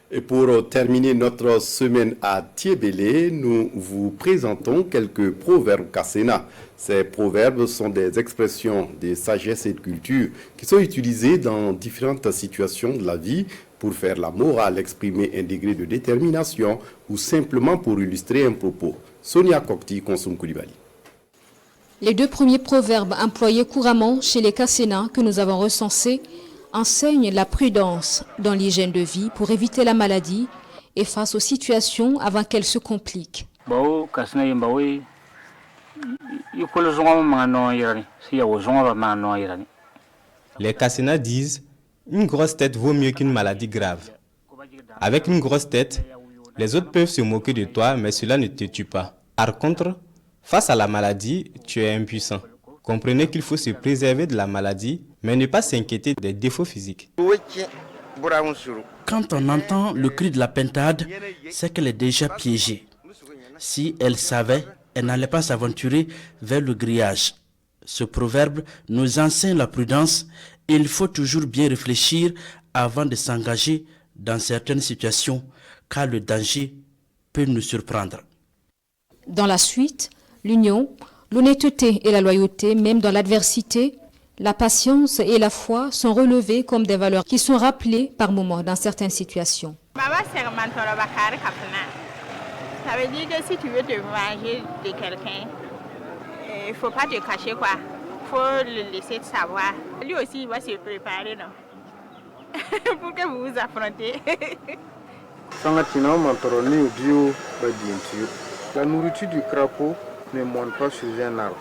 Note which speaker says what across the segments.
Speaker 1: Et pour terminer notre semaine à Tiébélé, nous vous présentons quelques proverbes Kassena. Ces proverbes sont des expressions de sagesse et de culture qui sont utilisées dans différentes situations de la vie pour faire la morale, exprimer un degré de détermination ou simplement pour illustrer un propos. Sonia Kokti, Konsoum Koulibaly.
Speaker 2: Les deux premiers proverbes employés couramment chez les Kassena que nous avons recensés enseignent la prudence dans l'hygiène de vie pour éviter la maladie et face aux situations avant qu'elles se compliquent.
Speaker 3: Les Kassena disent « Une grosse tête vaut mieux qu'une maladie grave ». Avec une grosse tête, les autres peuvent se moquer de toi, mais cela ne te tue pas. Par contre, face à la maladie, tu es impuissant. Comprenez qu'il faut se préserver de la maladie, mais ne pas s'inquiéter des défauts physiques.
Speaker 4: Quand on entend le cri de la pintade, c'est qu'elle est déjà piégée. Si elle savait, elle n'allait pas s'aventurer vers le grillage. Ce proverbe nous enseigne la prudence et il faut toujours bien réfléchir avant de s'engager dans certaines situations, car le danger peut nous surprendre.
Speaker 2: Dans la suite, l'union, l'honnêteté et la loyauté, même dans l'adversité, la patience et la foi sont relevées comme des valeurs qui sont rappelées par moments dans certaines situations.
Speaker 5: Ça veut dire que si tu veux te venger de quelqu'un, il ne faut pas te cacher quoi. Il faut le laisser savoir. Lui aussi, il va se préparer, non? Pour que vous vous affrontez.
Speaker 6: La nourriture du crapaud ne monte pas sur un arbre.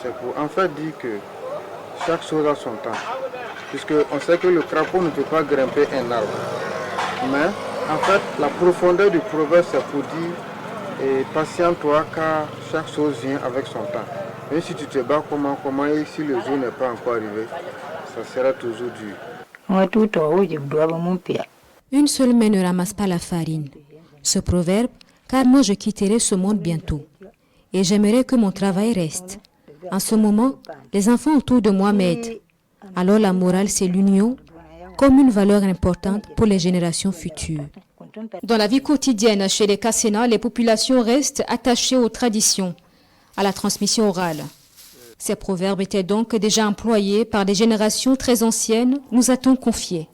Speaker 6: C'est pour en fait dire que chaque chose a son temps. Puisqu'on sait que le crapaud ne peut pas grimper un arbre. Mais en fait, la profondeur du proverbe, c'est pour dire patiente-toi car chaque chose vient avec son temps. Même si tu te bats comment et si le jour n'est pas encore arrivé, ça sera toujours dur.
Speaker 2: Une seule main ne ramasse pas la farine. Ce proverbe, car moi je quitterai ce monde bientôt. Et j'aimerais que mon travail reste. En ce moment, les enfants autour de moi m'aident. Alors la morale, c'est l'union comme une valeur importante pour les générations futures. Dans la vie quotidienne chez les Kassena, les populations restent attachées aux traditions, à la transmission orale. Ces proverbes étaient donc déjà employés par des générations très anciennes, nous a-t-on confié.